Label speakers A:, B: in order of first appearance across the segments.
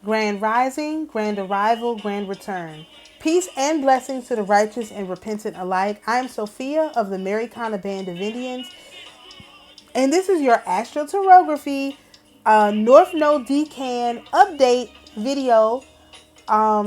A: Grand rising, grand arrival, grand return. Peace and blessings to the righteous and repentant alike. I am Sophia of the AmaruKhan Band of Indians, and this is your astroterography North Node Decan update video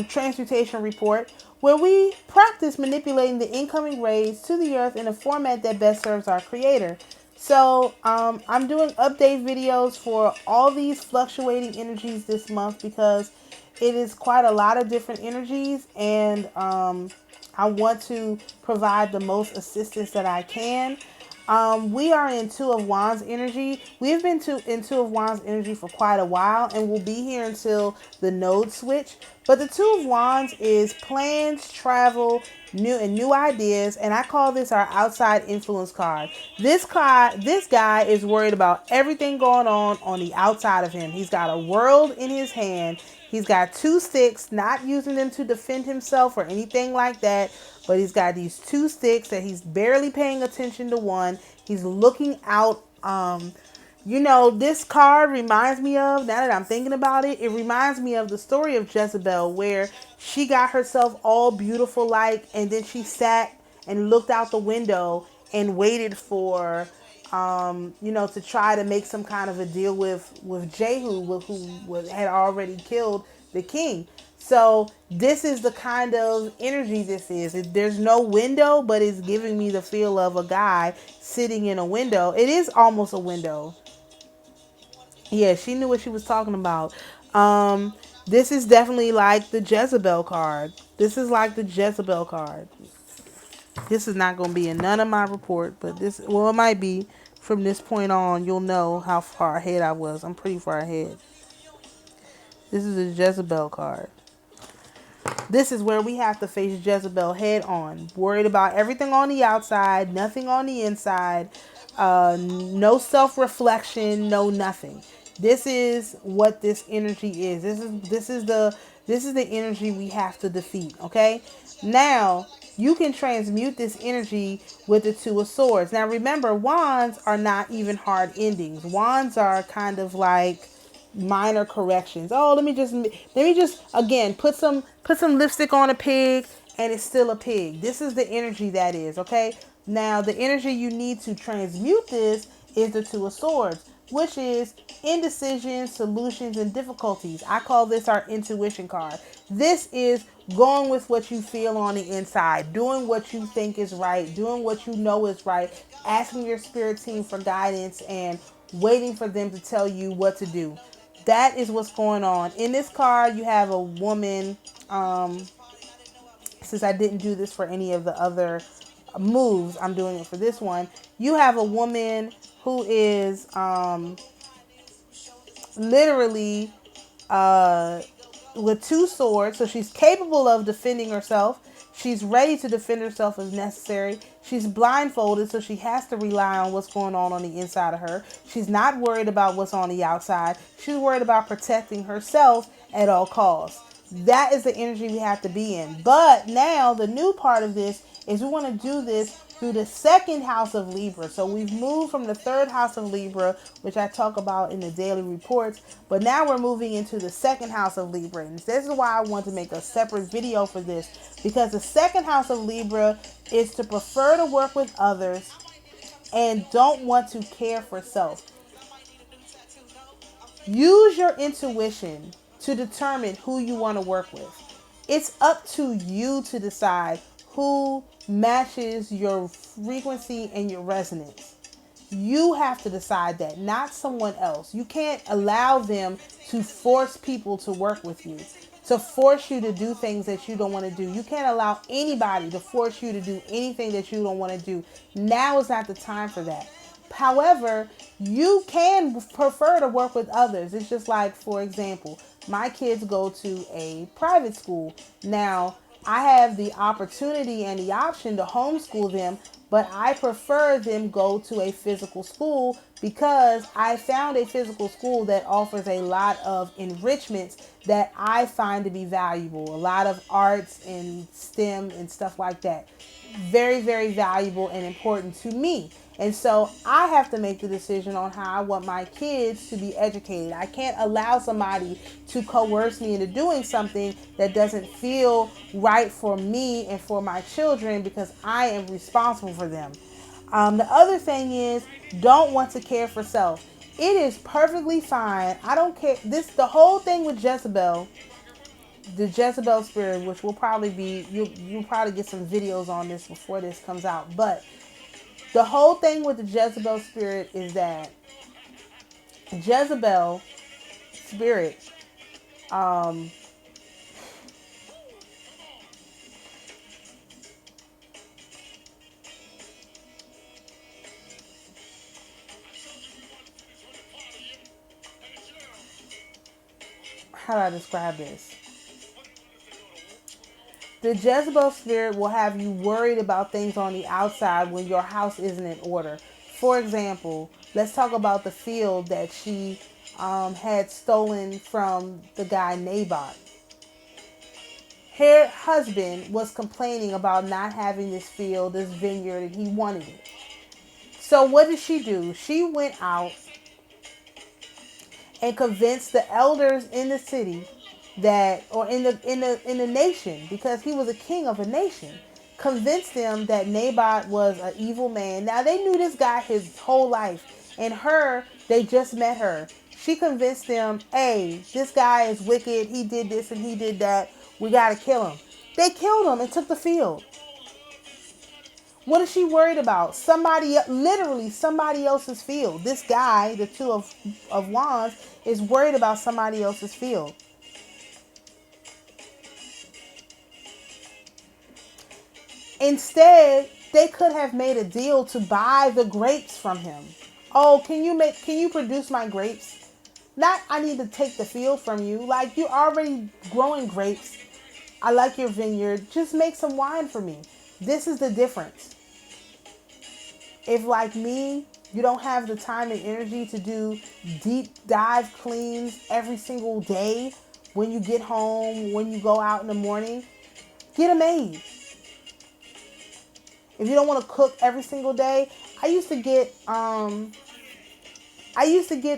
A: transmutation report, where we practice manipulating the incoming rays to the earth in a format that best serves our creator. So I'm doing update videos for all these fluctuating energies this month because it is quite a lot of different energies, and I want to provide the most assistance that I can. We are in Two of Wands energy. We've been in Two of Wands energy for quite a while, and we'll be here until the node switch. But the Two of Wands is plans, travel, new ideas, and I call this our outside influence card. This guy is worried about everything going on the outside of him. He's got a world in his hand. He's got two sticks, not using them to defend himself or anything like that, but he's got these two sticks that he's barely paying attention to one. He's looking out. This card reminds me of, now that I'm thinking about it, it reminds me of the story of Jezebel, where she got herself all beautiful and then she sat and looked out the window and waited for to try to make some kind of a deal with Jehu, who had already killed the king. So this is the kind of energy this is. There's no window, but it's giving me the feel of a guy sitting in a window. It is almost a window. Yeah, she knew what she was talking about. This is definitely like the Jezebel card. This is like the Jezebel card. This is not going to be in none of my report, but it might be. From this point on, you'll know how far ahead I was. I'm pretty far ahead. This is a Jezebel card. This is where we have to face Jezebel head on. Worried about everything on the outside, nothing on the inside. No self-reflection, no nothing. This is what this energy is. This is the energy we have to defeat. Okay. Now you can transmute this energy with the Two of Swords. Now remember, wands are not even hard endings. Wands are kind of like minor corrections. Oh, let me just again put some lipstick on a pig, and it's still a pig. This is the energy that is, okay? Now, the energy you need to transmute this is the Two of Swords, which is indecision, solutions, and difficulties. I call this our intuition card. This is going with what you feel on the inside, doing what you think is right, doing what you know is right, asking your spirit team for guidance, and waiting for them to tell you what to do. That is what's going on. In this card, you have a woman. Since I didn't do this for any of the other moves, I'm doing it for this one. You have a woman who is literally with two swords. So she's capable of defending herself. She's ready to defend herself if necessary. She's blindfolded, so she has to rely on what's going on the inside of her. She's not worried about what's on the outside. She's worried about protecting herself at all costs. That is the energy we have to be in. But now the new part of this is we want to do this through the second house of Libra. So we've moved from the third house of Libra, which I talk about in the daily reports, but now we're moving into the second house of Libra. And this is why I want to make a separate video for this, because the second house of Libra is to prefer to work with others and don't want to care for self. Use your intuition to determine who you want to work with. It's up to you to decide who matches your frequency and your resonance. You have to decide that, not someone else. You can't allow them to force people to work with you, to force you to do things that you don't want to do. You can't allow anybody to force you to do anything that you don't want to do. Now is not the time for that. However, you can prefer to work with others. It's just like, for example, my kids go to a private school. Now, I have the opportunity and the option to homeschool them, but I prefer them go to a physical school because I found a physical school that offers a lot of enrichments that I find to be valuable. A lot of arts and STEM and stuff like that. Very, very valuable and important to me. And so I have to make the decision on how I want my kids to be educated. I can't allow somebody to coerce me into doing something that doesn't feel right for me and for my children, because I am responsible for them. The other thing is, don't want to care for self. It is perfectly fine. I don't care. The whole thing with Jezebel, the Jezebel spirit, which will probably be, you'll probably get some videos on this before this comes out. But the whole thing with the Jezebel spirit is that Jezebel spirit, how do I describe this? The Jezebel spirit will have you worried about things on the outside when your house isn't in order. For example, let's talk about the field that she had stolen from the guy Naboth. Her husband was complaining about not having this field, this vineyard, and he wanted it. So what did she do? She went out and convinced the elders in the city that, or in the nation, because he was a king of a nation, convinced them that Naboth was an evil man. Now they knew this guy his whole life, and they just met her. She convinced them, hey, this guy is wicked. He did this and he did that. We gotta kill him. They killed him and took the field. What is she worried about? Literally somebody else's field. This guy, the two of wands, is worried about somebody else's field. Instead, they could have made a deal to buy the grapes from him. Oh, can you produce my grapes? Not, I need to take the field from you. Like, you already growing grapes. I like your vineyard. Just make some wine for me. This is the difference. If, like me, you don't have the time and energy to do deep dive cleans every single day, when you get home, when you go out in the morning, get a maid. If you don't want to cook every single day, I used to get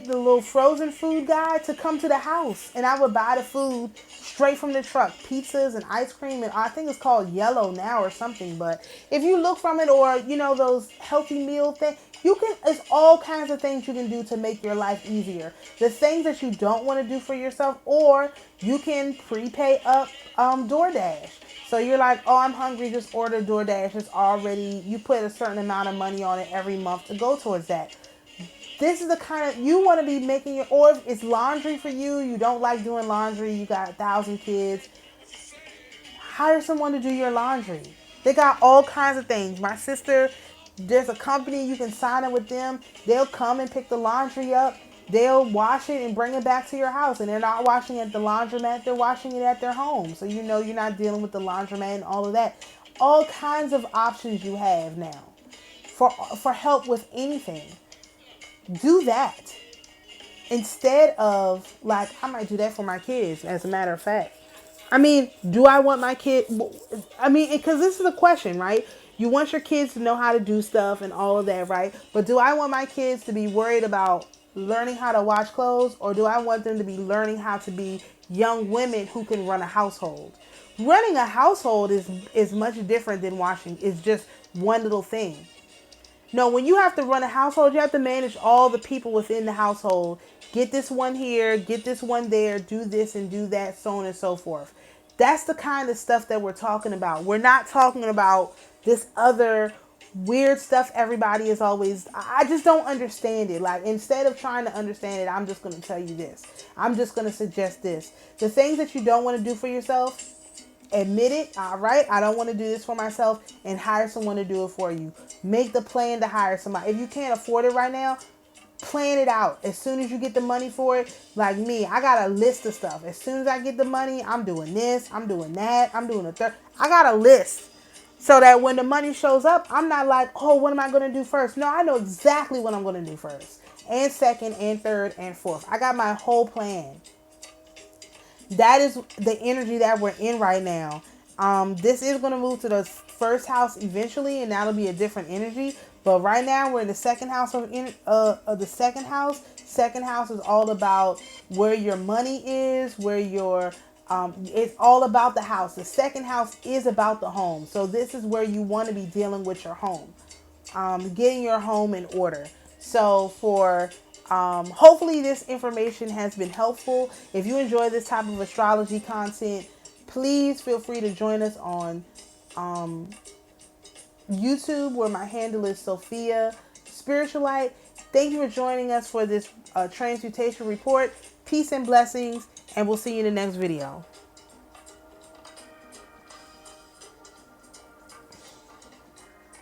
A: the little frozen food guy to come to the house, and I would buy the food straight from the truck, pizzas and ice cream, and I think it's called Yellow now or something. But if you look from it, or those healthy meal things, it's all kinds of things you can do to make your life easier. The things that you don't want to do for yourself, or you can prepay up DoorDash. So you're like, oh, I'm hungry, just order DoorDash. It's already, you put a certain amount of money on it every month to go towards that. This is the kind of, you want to be making your, or if it's laundry for you, you don't like doing laundry, you got 1,000 kids, hire someone to do your laundry. They got all kinds of things. My sister, there's a company, you can sign up with them. They'll come and pick the laundry up. They'll wash it and bring it back to your house. And they're not washing it at the laundromat, they're washing it at their home. So you're not dealing with the laundromat and all of that. All kinds of options you have now for help with anything. Do that instead of, like, I might do that for my kids, as a matter of fact. I mean, do I want my kid? I mean, because this is the question, right? You want your kids to know how to do stuff and all of that, right? But do I want my kids to be worried about learning how to wash clothes, or do I want them to be learning how to be young women who can run a household? Running a household is much different than washing. It's just one little thing. No, when you have to run a household, you have to manage all the people within the household. Get this one here, get this one there, do this and do that, so on and so forth. That's the kind of stuff that we're talking about. We're not talking about this other weird stuff everybody is always, I just don't understand it. Like, instead of trying to understand it, I'm just going to tell you this. I'm just going to suggest this. The things that you don't want to do for yourself, admit it. All right, I don't want to do this for myself, and hire someone to do it for you. Make the plan to hire somebody. If you can't afford it right now, plan it out. As soon as you get the money for it, like me, I got a list of stuff. As soon as I get the money, I'm doing this, I'm doing that, I'm doing a third. I got a list, so that when the money shows up, I'm not like, oh, what am I going to do first? No, I know exactly what I'm going to do first, and second, and third, and fourth. I got my whole plan. That is the energy that we're in right now. This is going to move to the first house eventually, and that'll be a different energy. But right now we're in the second house of the second house. Second house is all about where your money is, where your it's all about the house. The second house is about the home. So this is where you want to be dealing with your home, getting your home in order. So for hopefully this information has been helpful. If you enjoy this type of astrology content, please feel free to join us on YouTube, where my handle is Sophia Spiritualite. Thank you for joining us for this transmutation report. Peace and blessings, and we'll see you in the next video.